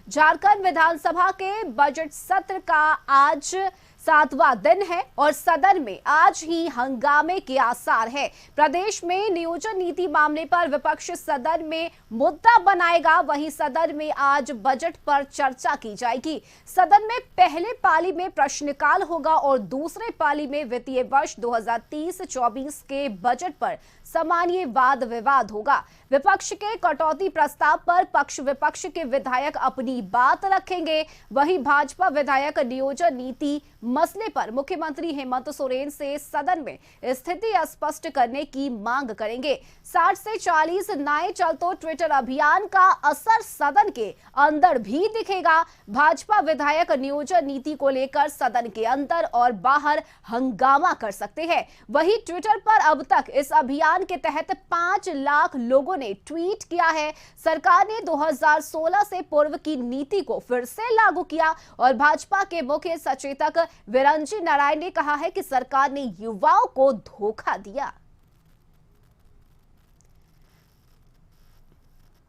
झारखंड विधानसभा के बजट सत्र का आज 7वां दिन है और सदन में आज ही हंगामे के आसार है। प्रदेश में नियोजन नीति मामले पर विपक्ष सदन में मुद्दा बनाएगा, वहीं सदन में आज बजट पर चर्चा की जाएगी। सदन में पहले पाली में प्रश्नकाल होगा और दूसरे पाली में वित्तीय वर्ष 2030-24 के बजट पर सामान्य वाद विवाद होगा। विपक्ष के कटौती प्रस्ताव पर पक्ष विपक्ष के विधायक अपनी बात रखेंगे, वहीं भाजपा विधायक नियोजन नीति मसले पर मुख्यमंत्री हेमंत सोरेन से सदन में स्थिति स्पष्ट करने की मांग करेंगे। 60 से 40 नए चलतो ट्विटर अभियान का असर सदन के अंदर भी दिखेगा। भाजपा विधायक नियोजन नीति को लेकर सदन के अंदर और बाहर हंगामा कर सकते हैं। वहीं ट्विटर पर अब तक इस अभियान के तहत 5 लाख लोगों ने ट्वीट किया है। सरकार ने 2016 से पूर्व की नीति को फिर से लागू किया और भाजपा के मुख्य सचेतक विरंची नारायण ने कहा है कि सरकार ने युवाओं को धोखा दिया।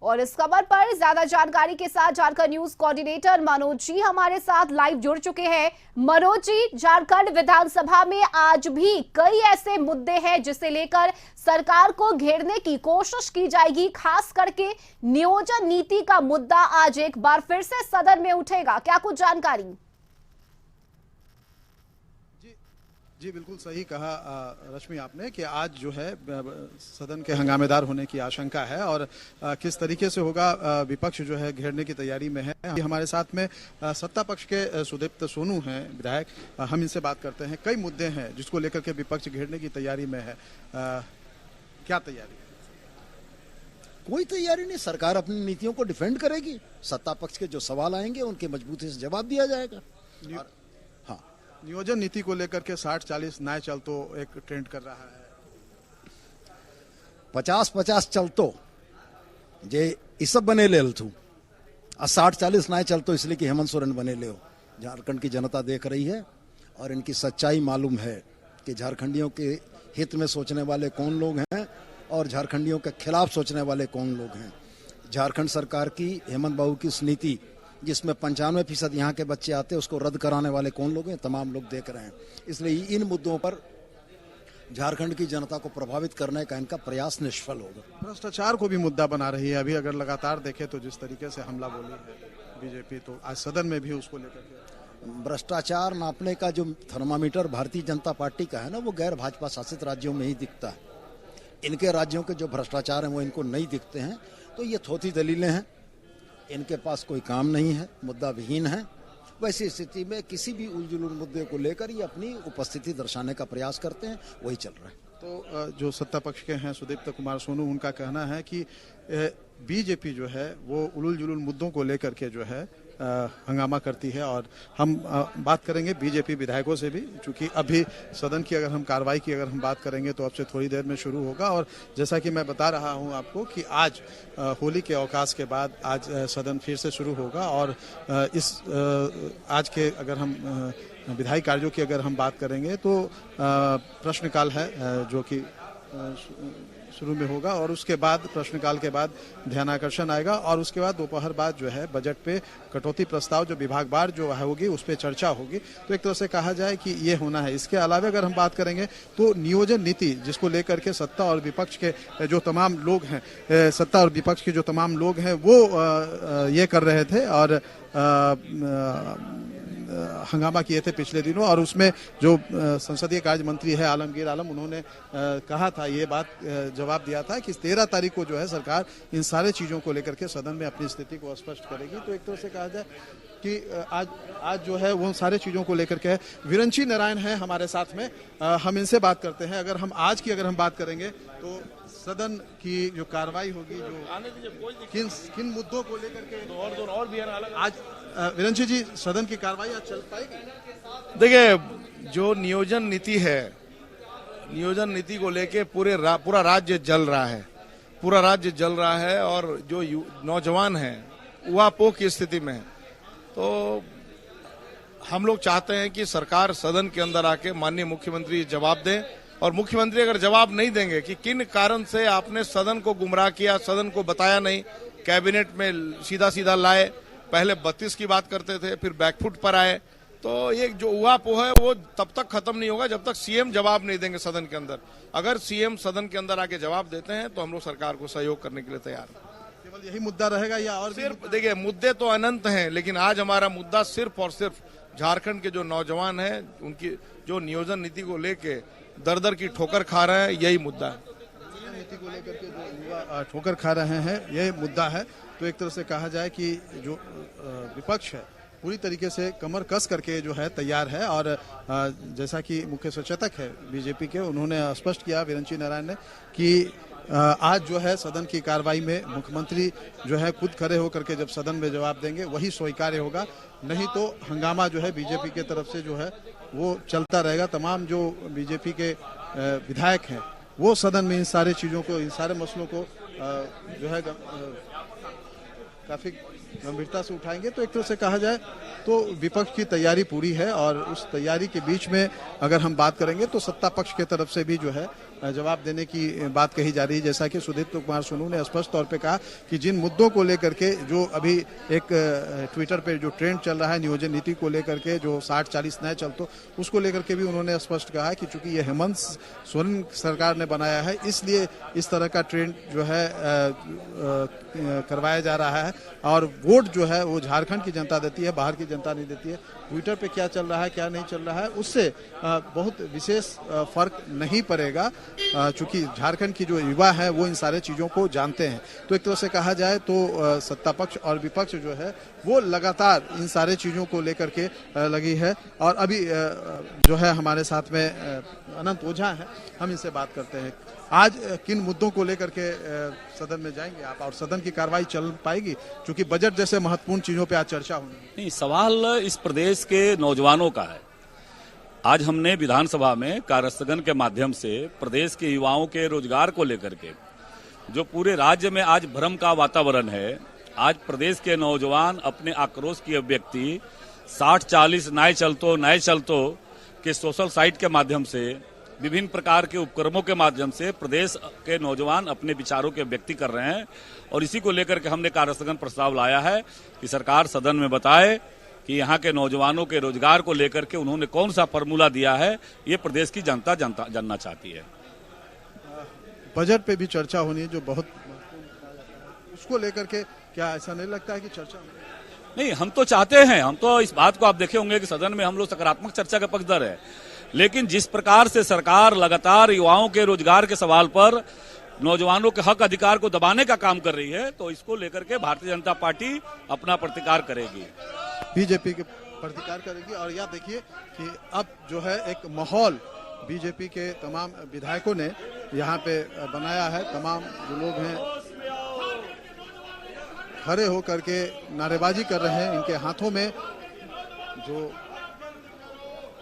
और इस खबर पर ज्यादा जानकारी के साथ झारखंड न्यूज कोऑर्डिनेटर मनोज जी हमारे साथ लाइव जुड़ चुके हैं। मनोज जी, झारखंड विधानसभा में आज भी कई ऐसे मुद्दे हैं जिसे लेकर सरकार को घेरने की कोशिश की जाएगी। खास करके नियोजन नीति का मुद्दा आज एक बार फिर से सदन में उठेगा, क्या कुछ जानकारी? जी बिल्कुल सही कहा रश्मि आपने कि आज जो है सदन के हंगामेदार होने की आशंका है और किस तरीके से होगा विपक्ष जो है घेरने की तैयारी में है। हमारे साथ में सत्ता पक्ष के सुदीप्त सोनू हैं विधायक, हम इनसे बात करते हैं। कई मुद्दे हैं जिसको लेकर के विपक्ष घेरने की तैयारी में है, क्या तैयारी? कोई तैयारी नहीं, सरकार अपनी नीतियों को डिफेंड करेगी। सत्ता पक्ष के जो सवाल आएंगे उनके मजबूती से जवाब दिया जाएगा। और नियोजन नीति को लेकर के 60-40 नए चलतो एक ट्रेंड कर रहा है। 50-50 चलतो जे इसब बने ले थू और 60-40 नए चलतो इसलिए कि हेमंत सोरेन बने ले हो। झारखंड की जनता देख रही है और इनकी सच्चाई मालूम है कि झारखंडियों के हित में सोचने वाले कौन लोग हैं और झारखंडियों के खिलाफ सोचने वाले कौन लोग हैं। झारखंड सरकार की हेमंत बाबू की इस नीति जिसमें 95% यहाँ के बच्चे आते हैं उसको रद्द कराने वाले कौन लोग हैं, तमाम लोग देख रहे हैं। इसलिए इन मुद्दों पर झारखंड की जनता को प्रभावित करने का इनका प्रयास निष्फल होगा। भ्रष्टाचार को भी मुद्दा बना रही है। अभी अगर लगातार देखें तो जिस तरीके से हमला बोली है बीजेपी, तो आज सदन में भी उसको लेकर के भ्रष्टाचार नापने का जो थर्मामीटर भारतीय जनता पार्टी का है ना, वो गैर भाजपा शासित राज्यों में ही दिखता है। इनके राज्यों के जो भ्रष्टाचार हैं वो इनको नहीं दिखते हैं। तो ये थोथी दलीलें हैं, इनके पास कोई काम नहीं है, मुद्दा विहीन है। वैसी स्थिति में किसी भी उलझुल मुद्दे को लेकर ये अपनी उपस्थिति दर्शाने का प्रयास करते हैं, वही चल रहा है। तो जो सत्ता पक्ष के हैं सुदीप्त कुमार सोनू, उनका कहना है कि बीजेपी जो है वो उलझुल जुलूल मुद्दों को लेकर के जो है हंगामा करती है। और हम बात करेंगे बीजेपी विधायकों से भी, क्योंकि अभी सदन की अगर हम कार्रवाई की अगर हम बात करेंगे तो अब से थोड़ी देर में शुरू होगा। और जैसा कि मैं बता रहा हूं आपको कि आज होली के अवकाश के बाद आज सदन फिर से शुरू होगा। और इस आज के अगर हम विधायी कार्यों की अगर हम बात करेंगे तो प्रश्नकाल है जो कि शुरू में होगा और उसके बाद प्रश्नकाल के बाद ध्यानाकर्षण आएगा और उसके बाद दोपहर बाद जो है बजट पे कटौती प्रस्ताव जो विभागवार जो होगी उस पर चर्चा होगी। तो एक तरह से कहा जाए कि ये होना है। इसके अलावा अगर हम बात करेंगे तो नियोजन नीति जिसको लेकर के सत्ता और विपक्ष के जो तमाम लोग हैं, सत्ता और विपक्ष के जो तमाम लोग हैं वो ये कर रहे थे और हंगामा किए थे पिछले दिनों। और उसमें जो संसदीय कार्य मंत्री है आलमगीर आलम, उन्होंने कहा था, ये बात जवाब दिया था कि 13 तारीख को जो है सरकार इन सारे चीजों को लेकर के सदन में अपनी स्थिति को स्पष्ट करेगी। तो एक तरह से कहा जाए कि आज जो है वो सारे चीजों को लेकर के विरंची नारायण है हमारे साथ में, हम इनसे बात करते हैं। अगर हम आज की अगर हम बात करेंगे तो सदन की जो कार्रवाई होगी, जो किन मुद्दों को लेकर के और भी आज विरंची जी सदन की कार्रवाई आज चल पाएगी? देखिए, जो नियोजन नीति है, नियोजन नीति को लेके पूरा राज्य जल रहा है, पूरा राज्य जल रहा है और जो नौजवान हैं वो अपोह की स्थिति में है। तो हम लोग चाहते हैं कि सरकार सदन के अंदर आके माननीय मुख्यमंत्री जवाब दें और मुख्यमंत्री अगर जवाब नहीं देंगे कि किन कारण से आपने सदन को गुमराह किया, सदन को बताया नहीं, कैबिनेट में सीधा सीधा लाए पहले 32 की बात करते थे, फिर बैकफुट पर आए। तो ये जो उहापोह है वो तब तक खत्म नहीं होगा जब तक सीएम जवाब नहीं देंगे सदन के अंदर। अगर सीएम सदन के अंदर आके जवाब देते हैं तो हम लोग सरकार को सहयोग करने के लिए तैयार हैं। केवल यही मुद्दा रहेगा या और सिर्फ देखिए, मुद्दे तो अनंत हैं, लेकिन आज हमारा मुद्दा सिर्फ और सिर्फ झारखंड के जो नौजवान हैं, उनकी जो नियोजन नीति को लेके दर दर की ठोकर खा रहे हैं, यही मुद्दा है। नीति को लेकर के जो युवा ठोकर खा रहे हैं, यह मुद्दा है। तो एक तरह से कहा जाए कि जो विपक्ष है पूरी तरीके से कमर कस करके जो है तैयार है। और जैसा कि मुख्य सचेतक है बीजेपी के, उन्होंने स्पष्ट किया विरंची नारायण ने कि आज जो है सदन की कार्रवाई में मुख्यमंत्री जो है खुद खड़े होकर के जब सदन में जवाब देंगे वही स्वीकार्य होगा, नहीं तो हंगामा जो है बीजेपी के तरफ से जो है वो चलता रहेगा। तमाम जो बीजेपी के विधायक हैं वो सदन में इन सारे चीज़ों को, इन सारे मसलों को जो है काफी गंभीरता से उठाएंगे। तो एक तरह से कहा जाए तो विपक्ष की तैयारी पूरी है, और उस तैयारी के बीच में अगर हम बात करेंगे तो सत्ता पक्ष के तरफ से भी जो है जवाब देने की बात कही जा रही है। जैसा कि सुदीप्त कुमार सोनू ने स्पष्ट तौर पे कहा कि जिन मुद्दों को लेकर के जो अभी एक ट्विटर पे जो ट्रेंड चल रहा है नियोजन नीति को लेकर के, जो 60-40 नए चलतो, उसको लेकर के भी उन्होंने स्पष्ट कहा कि चूंकि ये हेमंत सोरेन सरकार ने बनाया है इसलिए इस तरह का ट्रेंड जो है करवाया जा रहा है, और वोट जो है वो झारखंड की जनता देती है, बाहर की जनता नहीं देती है। ट्विटर पे क्या चल रहा है क्या नहीं चल रहा है उससे बहुत विशेष फर्क नहीं पड़ेगा, चूंकि झारखंड की जो युवा है वो इन सारे चीजों को जानते हैं। तो एक तरह से कहा जाए तो सत्ता पक्ष और विपक्ष जो है वो लगातार इन सारे चीजों को लेकर के लगी है। और अभी जो है हमारे साथ में अनंत ओझा है, हम इनसे बात करते हैं। आज किन मुद्दों को लेकर के सदन में जाएंगे आप, और सदन की कार्रवाई चल पाएगी, क्योंकि बजट जैसे महत्वपूर्ण चीजों पे आज चर्चा होनी है। नहीं, सवाल इस प्रदेश के नौजवानों का है। आज हमने विधानसभा में कार्यस्थगन के माध्यम से प्रदेश के युवाओं के रोजगार को लेकर के, जो पूरे राज्य में आज भ्रम का वातावरण है, आज प्रदेश के नौजवान अपने आक्रोश की अभिव्यक्ति 60-40 नए चलतो के सोशल साइट के माध्यम से, विभिन्न प्रकार के उपक्रमों के माध्यम से प्रदेश के नौजवान अपने विचारों के व्यक्ति कर रहे हैं। और इसी को लेकर के हमने कार्यस्थगन प्रस्ताव लाया है कि सरकार सदन में बताए कि यहाँ के नौजवानों के रोजगार को लेकर के उन्होंने कौन सा फॉर्मूला दिया है, ये प्रदेश की जनता जानना चाहती है। बजट पे भी चर्चा होनी है जो बहुत, उसको लेकर के क्या ऐसा नहीं लगता है कि चर्चा नहीं, हम तो चाहते हैं, हम तो इस बात को आप देखे होंगे कि सदन में हम लोग सकारात्मक चर्चा का पक्षधर है, लेकिन जिस प्रकार से सरकार लगातार युवाओं के रोजगार के सवाल पर नौजवानों के हक अधिकार को दबाने का काम कर रही है, तो इसको लेकर के भारतीय जनता पार्टी अपना प्रतिकार करेगी, बीजेपी के प्रतिकार करेगी। और यह देखिए कि अब जो है एक माहौल बीजेपी के तमाम विधायकों ने यहाँ पे बनाया है। तमाम जो लोग हैं खड़े होकर के नारेबाजी कर रहे हैं, इनके हाथों में जो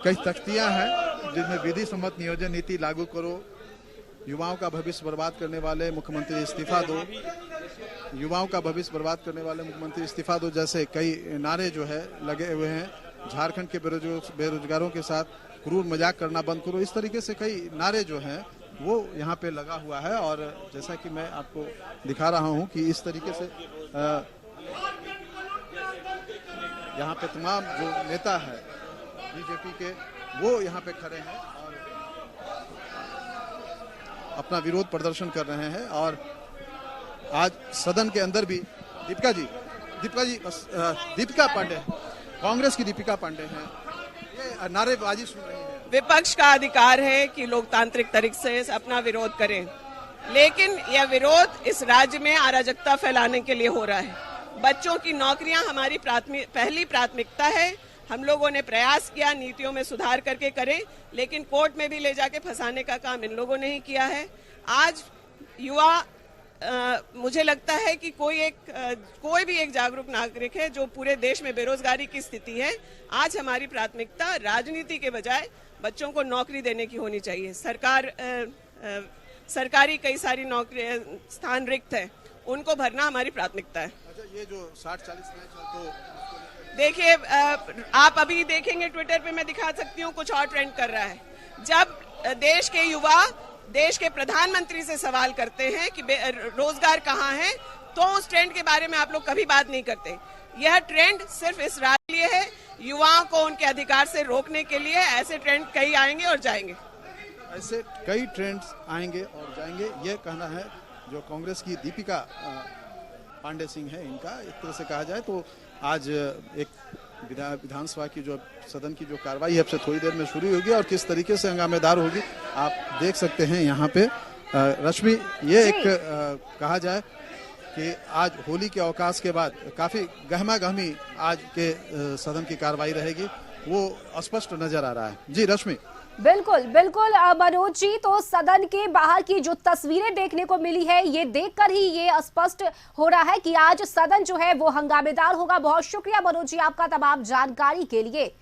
कई तख्तियां हैं जिनमें विधि सम्मत नियोजन नीति लागू करो, युवाओं का भविष्य बर्बाद करने वाले मुख्यमंत्री इस्तीफा दो, युवाओं का भविष्य बर्बाद करने वाले मुख्यमंत्री इस्तीफा दो जैसे कई नारे जो है लगे हुए हैं। झारखंड के बेरोजगारों के साथ क्रूर मजाक करना बंद करो, इस तरीके से कई नारे जो हैं वो यहाँ पे लगा हुआ है। और जैसा कि मैं आपको दिखा रहा हूँ कि इस तरीके से यहाँ पे तमाम जो नेता है बीजेपी के वो यहाँ पे खड़े हैं और अपना विरोध प्रदर्शन कर रहे हैं। और आज सदन के अंदर भी दीपिका पांडे, कांग्रेस की दीपिका पांडे हैं, ये नारेबाजी सुन रही है। विपक्ष का अधिकार है कि लोकतांत्रिक तरीके से अपना विरोध करें, लेकिन यह विरोध इस राज्य में अराजकता फैलाने के लिए हो रहा है। बच्चों की नौकरियां हमारी पहली प्राथमिकता है। हम लोगों ने प्रयास किया नीतियों में सुधार करके करें, लेकिन कोर्ट में भी ले जाके फंसाने का काम इन लोगों ने ही किया है। आज युवा मुझे लगता है कि कोई भी एक जागरूक नागरिक है जो पूरे देश में बेरोजगारी की स्थिति है। आज हमारी प्राथमिकता राजनीति के बजाय बच्चों को नौकरी देने की होनी चाहिए। सरकारी कई सारी नौकरी स्थान रिक्त है, उनको भरना हमारी प्राथमिकता है। अच्छा, ये जो 60-40 तो देखिए, आप अभी देखेंगे ट्विटर पे मैं दिखा सकती हूँ कुछ और ट्रेंड कर रहा है। जब देश के युवा देश के प्रधानमंत्री से सवाल करते हैं कि रोजगार कहाँ है, तो उस ट्रेंड के बारे में आप लोग कभी बात नहीं करते। यह ट्रेंड सिर्फ इस राज्य के लिए है, युवाओं को उनके अधिकार से रोकने के लिए। ऐसे ट्रेंड कई आएंगे और जाएंगे। ऐसे कई ट्रेंड्स आएंगे और जाएंगे, ये कहना है जो कांग्रेस की दीपिका पांडे सिंह है इनका। एक तरह से कहा जाए तो आज एक विधानसभा की जो सदन की जो कार्रवाई है अब से थोड़ी देर में शुरू होगी और किस तरीके से हंगामेदार होगी आप देख सकते हैं यहाँ पे। रश्मि, ये एक कहा जाए कि आज होली के अवकाश के बाद काफी गहमा गहमी आज के सदन की कार्रवाई रहेगी, वो स्पष्ट नजर आ रहा है। जी रश्मि। बिल्कुल बिल्कुल मनोज जी, तो सदन के बाहर की जो तस्वीरें देखने को मिली है ये देखकर ही ये स्पष्ट हो रहा है कि आज सदन जो है वो हंगामेदार होगा। बहुत शुक्रिया मनोज जी आपका तमाम जानकारी के लिए।